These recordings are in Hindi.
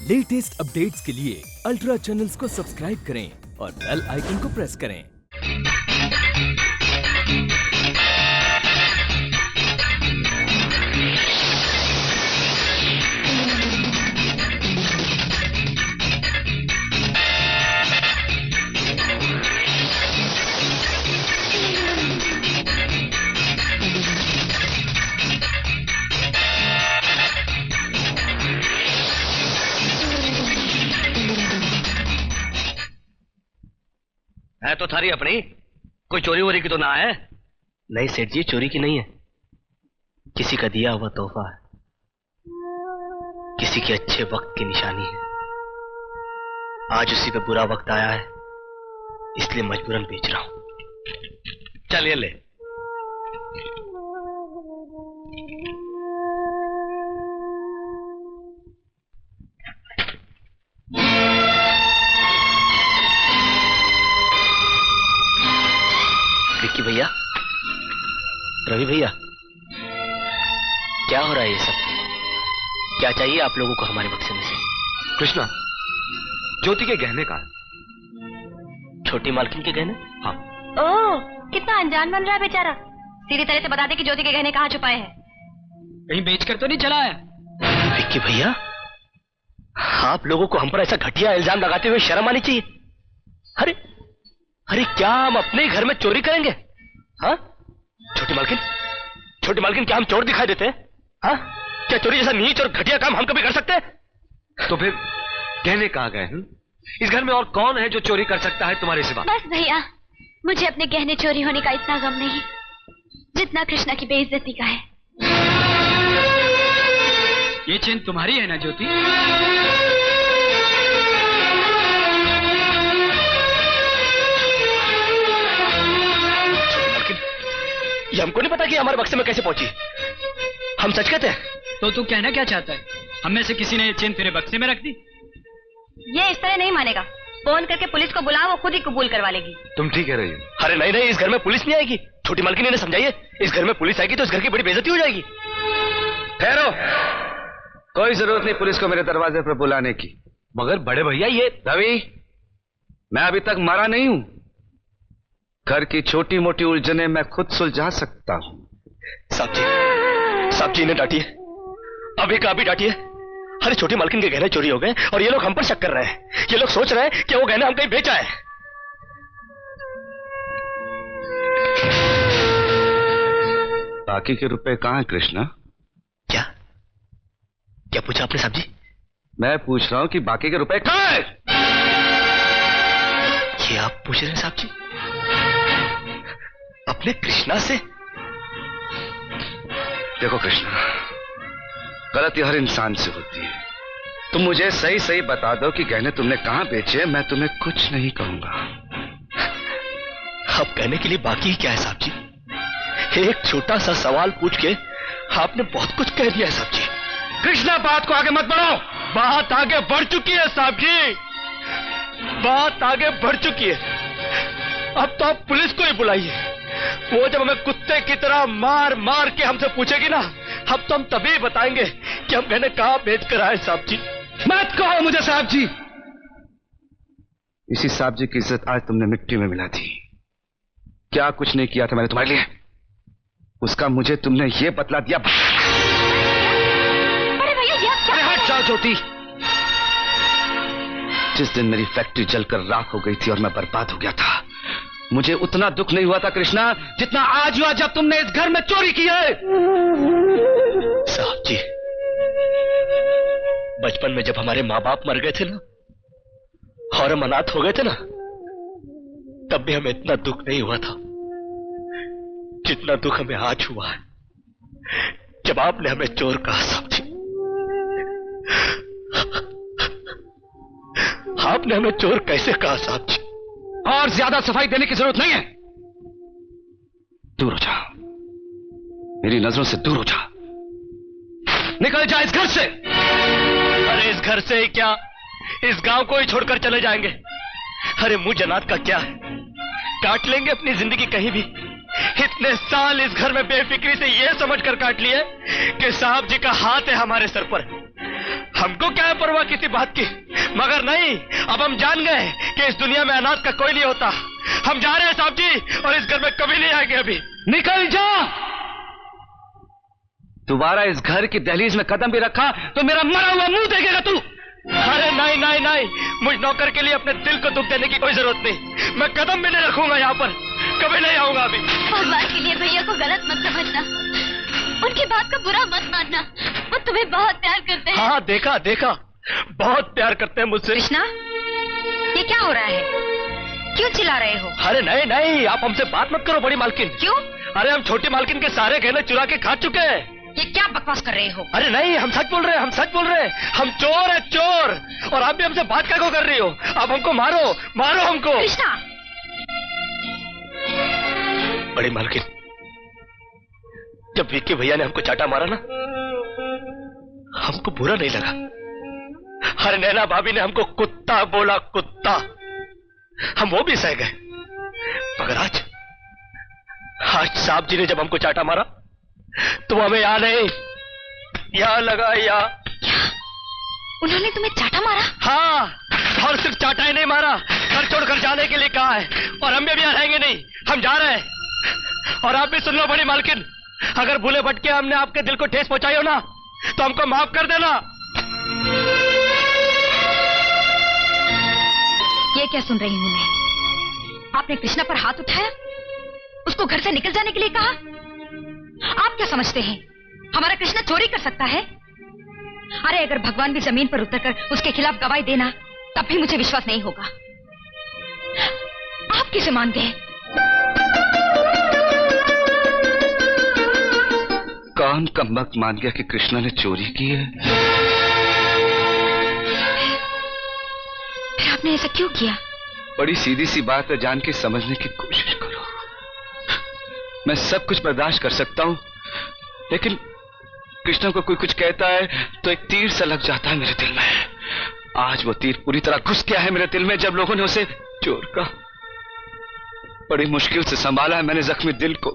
लेटेस्ट अपडेट्स के लिए अल्ट्रा चैनल्स को सब्सक्राइब करें और बेल आइकन को प्रेस करें। है तो थारी अपनी, कोई चोरी वोरी की तो ना है? नहीं सेठ जी, चोरी की नहीं है, किसी का दिया हुआ तोहफा है, किसी के अच्छे वक्त की निशानी है। आज उसी पे बुरा वक्त आया है, इसलिए मजबूरन बेच रहा हूं। चलिए ले। विक्की भैया, रवि भैया, क्या हो रहा है ये सब? क्या चाहिए आप लोगों को हमारे बक्से में से? कृष्णा, ज्योति के गहने का। छोटी मालकिन के गहने? हाँ। ओह, कितना अनजान बन रहा है बेचारा। सीधी तरह से बता दे कि ज्योति के गहने कहाँ छुपाए हैं। कहीं बेचकर तो नहीं चला है? विक्की भैया, आप लोगों को हम पर ऐसा घटिया इल्जाम लगाते हुए शर्म आनी चाहिए। अरे अरे, क्या हम अपने घर में चोरी करेंगे? हाँ, छोटी मालकिन, क्या हम चोर दिखाई देते हैं? हाँ, क्या चोरी जैसा नीच और घटिया काम हम कभी कर सकते हैं? तो फिर गहने कहाँ गए हैं? इस घर में और कौन है जो चोरी कर सकता है तुम्हारे सिवा? बस भैया, मुझे अपने गहने चोरी होने का इतना गम नहीं जितना कृष्णा की बेइज्जती का है। ये चेन तुम्हारी है ना ज्योति? ये हमको नहीं पता कि हमारे बक्से में कैसे पहुंची। हम सच कहते हैं। तो तू कहना क्या चाहता है? हम में से किसी ने ये चेन तेरे बक्से में रख दी? ये इस तरह नहीं मानेगा। फोन करके पुलिस को बुला, वो खुद ही कबूल करवा लेगी। तुम ठीक कह रही हो। अरे नहीं, इस घर में पुलिस नहीं आएगी। छोटी मालकिन ने समझाइए, इस घर में पुलिस आएगी तो इस घर की बड़ी बेइज्जती हो जाएगी। ठहरो, कोई जरूरत नहीं पुलिस को मेरे दरवाजे पर बुलाने की। मगर बड़े भैया, ये रवि, मैं अभी तक मरा नहीं हूं। घर की छोटी मोटी उलझने मैं खुद सुलझा सकता हूं। साहब जी इन्हें डांटिए, अभी का अभी डांटिए। अरे छोटी मालकिन के गहने चोरी हो गए और ये लोग हम पर शक कर रहे हैं। ये लोग सोच रहे हैं कि वो गहने हम कहीं बेचा है। बाकी के रुपए कहां है कृष्णा? क्या पूछा आपने साहब जी? मैं पूछ रहा हूं कि बाकी के रुपए कहां है? ये आप पूछ रहे हैं साहब जी अपने कृष्णा से? देखो कृष्णा, गलती हर इंसान से होती है। तुम मुझे सही सही बता दो कि गहने तुमने कहां बेचे, मैं तुम्हें कुछ नहीं कहूंगा। अब कहने के लिए बाकी क्या है साहब जी? एक छोटा सा सवाल पूछ के आपने बहुत कुछ कह दिया है साहब जी। कृष्णा, बात को आगे मत बढ़ाओ। बात आगे बढ़ चुकी है साहब जी, बात आगे बढ़ चुकी है। अब तो आप पुलिस को ही बुलाइए। वो जब हमें कुत्ते की तरह मार मार के हमसे पूछेगी ना, अब तो हम तभी बताएंगे कि हम गहने कहां बेच कर आए। साहब जी मत कहो मुझे साहब जी। इसी साहब जी की इज्जत आज तुमने मिट्टी में मिला दी। क्या कुछ नहीं किया था मैंने तुम्हारे लिए, उसका मुझे तुमने ये बतला दिया। अरे हट जाओ ज्योति। जिस दिन मेरी फैक्ट्री जलकर राख हो गई थी और मैं बर्बाद हो गया था, मुझे उतना दुख नहीं हुआ था कृष्णा जितना आज हुआ जब तुमने इस घर में चोरी की है। साहब जी, बचपन में जब हमारे माँ बाप मर गए थे ना और हम अनाथ हो गए थे ना, तब भी हमें इतना दुख नहीं हुआ था जितना दुख हमें आज हुआ है जब आपने हमें चोर कहा। साहब जी, आपने हमें चोर कैसे कहा साहब जी? और ज्यादा सफाई देने की जरूरत नहीं है। दूर हो जा, मेरी नजरों से दूर हो जा। निकल जा इस घर से। अरे इस घर से ही क्या, इस गांव को ही छोड़कर चले जाएंगे। अरे मुंह जनात का क्या है, काट लेंगे अपनी जिंदगी कहीं भी। इतने साल इस घर में बेफिक्री से ये समझकर काट लिए कि साहब जी का हाथ है हमारे सर पर। हमको क्या है परवाह किसी बात की, मगर नहीं, अब हम जान गए कि इस दुनिया में अनाथ का कोई नहीं होता। हम जा रहे हैं साहब जी, और इस घर में कभी नहीं आएंगे अभी। निकल जा। दोबारा इस घर की दहलीज में कदम भी रखा तो मेरा मरा हुआ मुंह देखेगा तू। अरे नहीं नहीं नहीं, मुझ नौकर के लिए अपने दिल को दुख देने की कोई जरूरत नहीं। मैं कदम भी नहीं रखूंगा यहाँ पर, कभी नहीं आऊंगा अभी। भगवान के लिए भैया को गलत मत समझना, उनकी बात का बुरा मत मानना, वो तुम्हें बहुत प्यार करते हैं। हाँ देखा देखा, बहुत प्यार करते हैं मुझसे। कृष्णा, ये क्या हो रहा है? क्यों चिल्ला रहे हो? अरे नहीं नहीं, आप हमसे बात मत करो बड़ी मालकिन। क्यों? अरे हम छोटी मालकिन के सारे गहने चुरा के खा चुके हैं। ये क्या बकवास कर रहे हो? अरे नहीं, हम सच बोल रहे हैं, हम सच बोल रहे हैं। हम चोर है चोर, और आप भी हमसे बात क्या कर रही हो? आप हमको मारो, मारो हमको। कृष्णा, बड़ी मालकिन, जब विक्की भैया ने हमको चाटा मारा ना, हमको बुरा नहीं लगा। अरे नैना भाभी ने हमको कुत्ता बोला, कुत्ता, हम वो भी सह गए। मगर आज साहब जी ने जब हमको चाटा मारा तो हमें यहाँ नहीं, यहाँ लगा यहाँ। क्या? उन्होंने तुम्हें चाटा मारा? हाँ, और सिर्फ चाटा ही नहीं मारा, घर छोड़कर जाने के लिए कहा है, और हम भी यहाँ रहेंगे नहीं, हम जा रहे हैं। और आप भी सुन लो बड़ी मालकिन, अगर भूले भटके हमने आपके दिल को ठेस पहुंचाई हो ना, तो हमको माफ कर देना। ये क्या सुन रही हूं मैं? आपने कृष्णा पर हाथ उठाया, उसको घर से निकल जाने के लिए कहा। आप क्या समझते हैं हमारा कृष्णा चोरी कर सकता है? अरे अगर भगवान भी जमीन पर उतरकर उसके खिलाफ गवाही देना, तब भी मुझे विश्वास नहीं होगा। आप किसे मान गए? कौन कमबख्त मान गया कि कृष्णा ने चोरी की है? फिर आपने ऐसा क्यों किया? बड़ी सीधी सी बात है, जान के समझने की कोशिश करो। मैं सब कुछ बर्दाश्त कर सकता हूं, लेकिन कृष्णा को कोई कुछ कहता है तो एक तीर सा लग जाता है मेरे दिल में। आज वो तीर पूरी तरह घुस गया है मेरे दिल में, जब लोगों ने उसे चोर कहा। बड़ी मुश्किल से संभाला है मैंने जख्मी दिल को,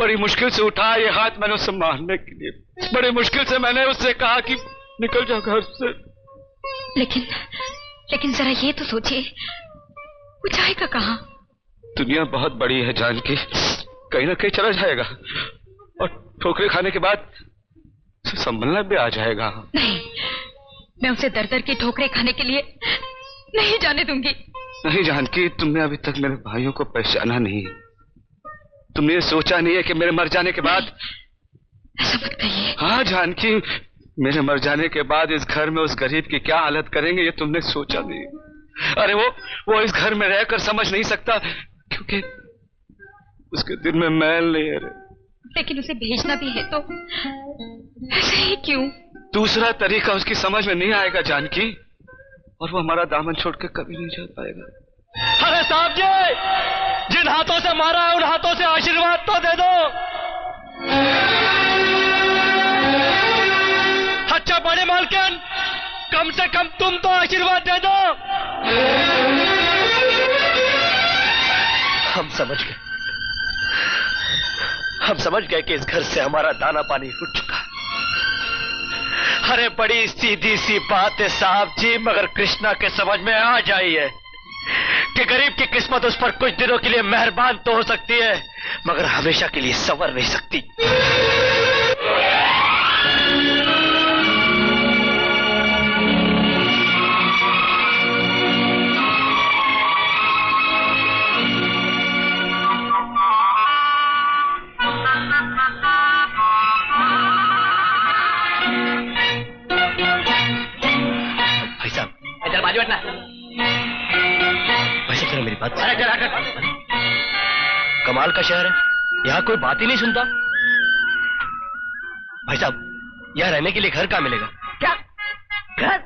बड़ी मुश्किल से उठाया ये हाथ मैंने उसे मारने के लिए, बड़ी मुश्किल से मैंने उससे कहा कि निकल जाओ घर से। लेकिन जरा ये तो सोचिए, वो जाएगा कहां? दुनिया बहुत बड़ी है जानकी, कहीं ना कहीं चला जाएगा, और ठोकरे खाने के बाद संभलना भी आ जाएगा। नहीं, मैं उसे दर दर की ठोकरे खाने के लिए नहीं जाने दूंगी। नहीं जानकी, तुमने अभी तक मेरे भाइयों को पहचाना नहीं, तुमने ये सोचा नहीं है कि मेरे मर जाने के बाद। ऐसा मत कहिए। हाँ जानकी, मेरे मर जाने के बाद इस घर में उस गरीब की क्या हालत करेंगे ये तुमने सोचा नहीं। अरे वो इस घर में रहकर समझ नहीं सकता, क्योंकि उसके दिल में मैल नहीं है। लेकिन उसे भेजना भी है तो ऐसे ही क्यों? दूसरा तरीका उसकी समझ में नहीं आएगा जानकी, और वो हमारा दामन छोड़ के कभी नहीं जा पाएगा। अरे साहब जी, जिन हाथों से मारा है उन हाथों से आशीर्वाद तो दे दो। अच्छा बड़े मालकिन, कम से कम तुम तो आशीर्वाद दे दो। हम समझ गए कि इस घर से हमारा दाना पानी उठ चुका। अरे बड़ी सीधी सी बात है साहब जी, मगर कृष्णा के समझ में आ जाई है कि गरीब की किस्मत उस पर कुछ दिनों के लिए मेहरबान तो हो सकती है, मगर हमेशा के लिए संवर नहीं सकती। मेरी बात कमाल का शहर है, यहाँ कोई बात ही नहीं सुनता। भाई साहब, यहाँ रहने के लिए घर कहाँ मिलेगा? क्या घर?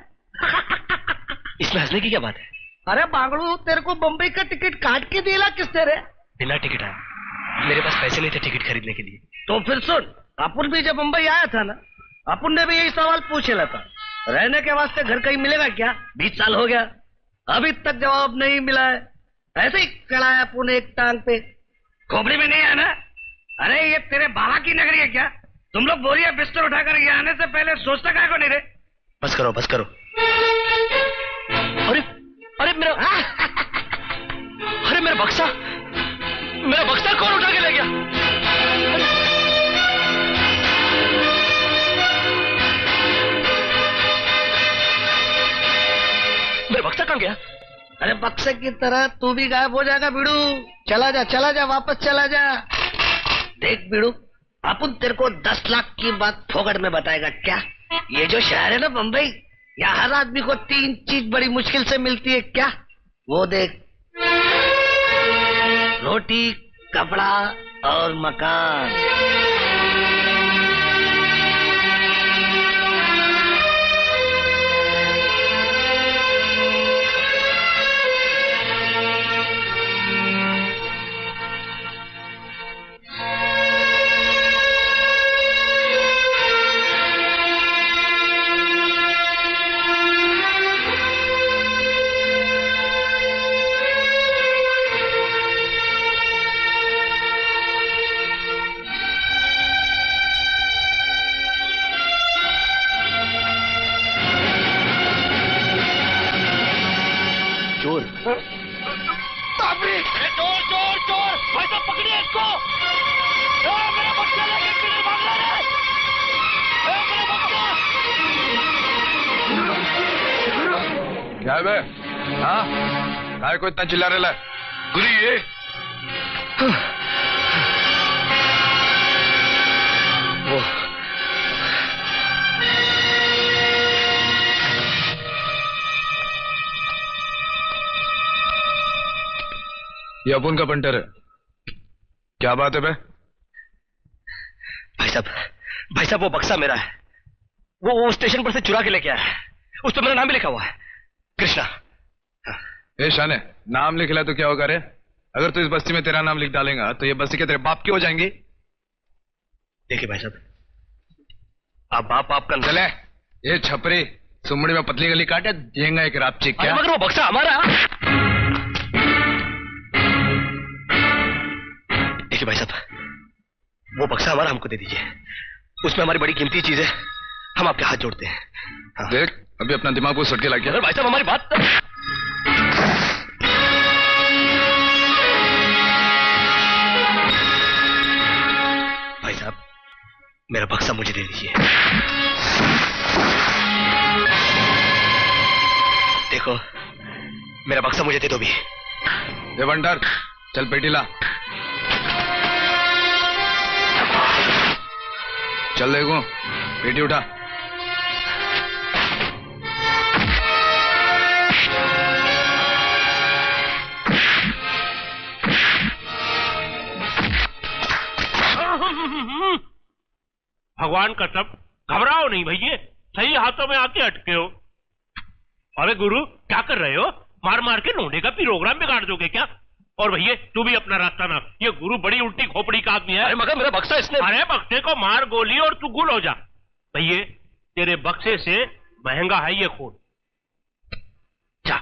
इसमें हंसने की क्या बात है? अरे बांगड़ू, तेरे को बम्बई का टिकट काट के दिला किसने रे? बिना टिकट आया, मेरे पास पैसे नहीं थे टिकट खरीदने के लिए। तो फिर सुन, अपन भी जब बम्बई आया था ना, अपन ने भी यही सवाल पूछ लिया था, रहने के वास्ते घर कहीं मिलेगा क्या? 20 साल हो गया, अभी तक जवाब नहीं मिला है। ऐसे ही चलाया अपन एक टांग पे, खोपड़ी में नहीं आया ना। अरे ये तेरे बाबा की नगरी है क्या? तुम लोग बोरिया बिस्तर उठाकर ये आने से पहले सोचता क्या को नहीं रे? बस करो बस करो। अरे अरे मेरा अरे मेरा बक्सा कौन उठा के ले गया? मेरा बक्सा कहाँ गया? अरे बक्से की तरह तू भी गायब हो जाएगा बिड़ू। चला जा वापस चला जा। देख बिड़ू, अपन तेरे को 10 लाख की बात फोकट में बताएगा क्या? ये जो शहर है ना बंबई, यहाँ हर आदमी को 3 चीज बड़ी मुश्किल से मिलती है। क्या? वो देख, रोटी, कपड़ा और मकान। क्या है बे? हाँ, काय को इतना चिल्ला रहा है? गुरी ये अपुन का पंटर है। क्या बात है बे? भाई साहब वो बक्सा मेरा है। वो स्टेशन पर से चुरा के लेके आया है। उस पर मेरा नाम भी लिखा हुआ है, कृष्णा। ए शाने, नाम लिख ला तो क्या होगा रे? अगर तू इस बस्ती में तेरा नाम लिख डालेगा तो ये बस्ती के तेरे बाप की हो जाएंगी। देखिए भाई साहब, आप बाप का चले ये छपरी सुमड़ी में पतली गली काटे देंगे एक रापची। क्या मगर वो बक्सा हमारा। देखिए भाई साहब, वो बक्सा हमारा, हमको दे दीजिए। उसमें हमारी बड़ी कीमती चीज है, हम आपके हाथ जोड़ते हैं। हाँ। देख अभी अपना दिमाग को सट के ला गया। भाई साहब हमारी बात भाई साहब, मेरा बक्सा मुझे दे दीजिए। देखो मेरा बक्सा मुझे दे दो भी। देवंडर चल पेटी ला। चल देखो पेटी उठा। भगवान कसम, घबराओ नहीं भैया, सही हाथों में आके अटके हो। अरे गुरु क्या कर रहे हो? मार मार के लोंडे का प्रोग्राम बिगाड़ दोगे क्या? और भैया तू भी अपना रास्ता ना, ये गुरु बड़ी उल्टी खोपड़ी का आदमी है। अरे मगर मेरा बक्सा इसने। अरे बक्से को मार गोली और तू गुल हो जा। भैया तेरे बक्से से महंगा है ये खून। जा।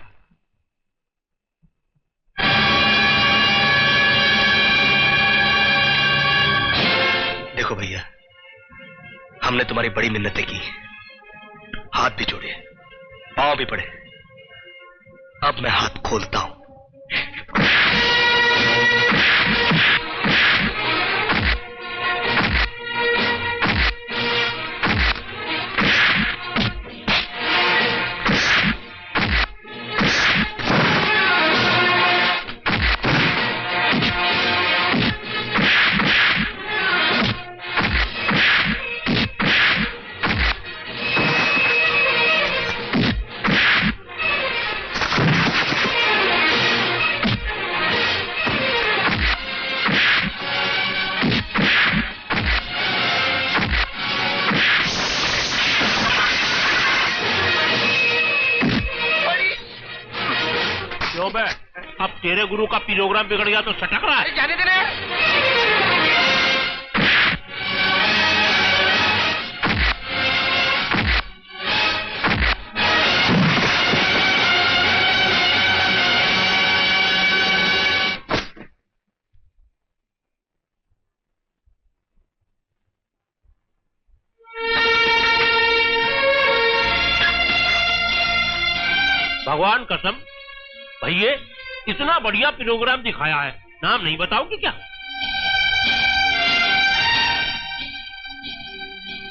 देखो भैया, हमने तुम्हारी बड़ी मिन्नतें की, हाथ भी जोड़े, पांव भी पड़े। अब मैं हाथ खोलता हूं। अब तेरे गुरु का प्रोग्राम बिगड़ गया तो सटक रहा है। जाने देना। भगवान कसम भैया इतना बढ़िया प्रोग्राम दिखाया है, नाम नहीं बताओगे क्या?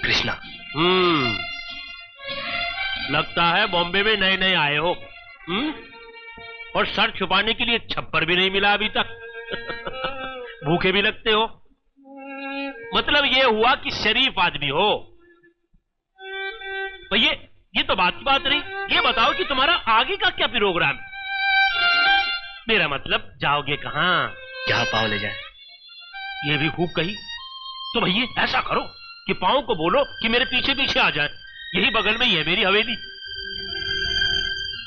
कृष्णा। लगता है बॉम्बे में नए नए आए हो। और सर छुपाने के लिए छप्पर भी नहीं मिला अभी तक। भूखे भी लगते हो। मतलब ये हुआ कि शरीफ आदमी हो। भैया ये तो बात की बात रही, ये बताओ कि तुम्हारा आगे का क्या प्रोग्राम? मेरा मतलब जाओगे कहां? जहां पाँव ले जाए। ये भी खूब कही। तो भैया ऐसा करो कि पाँव को बोलो कि मेरे पीछे पीछे आ जाए, यही बगल में ही है मेरी हवेली।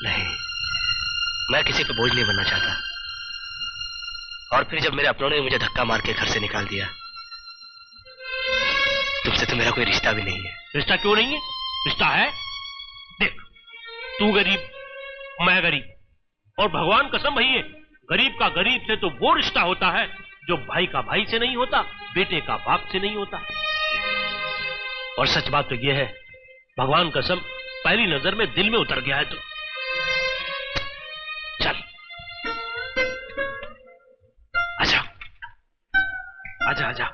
नहीं, मैं किसी पे बोझ नहीं बनना चाहता। और फिर जब मेरे अपनों ने मुझे धक्का मार के घर से निकाल दिया, तुमसे तो मेरा कोई रिश्ता भी नहीं है। रिश्ता क्यों नहीं है? रिश्ता है। देख, तू गरीब, मैं गरीब, और भगवान कसम भैया गरीब का गरीब से तो वो रिश्ता होता है जो भाई का भाई से नहीं होता, बेटे का बाप से नहीं होता। और सच बात तो यह है, भगवान कसम पहली नजर में दिल में उतर गया है तू। चल आजा आजा आजा।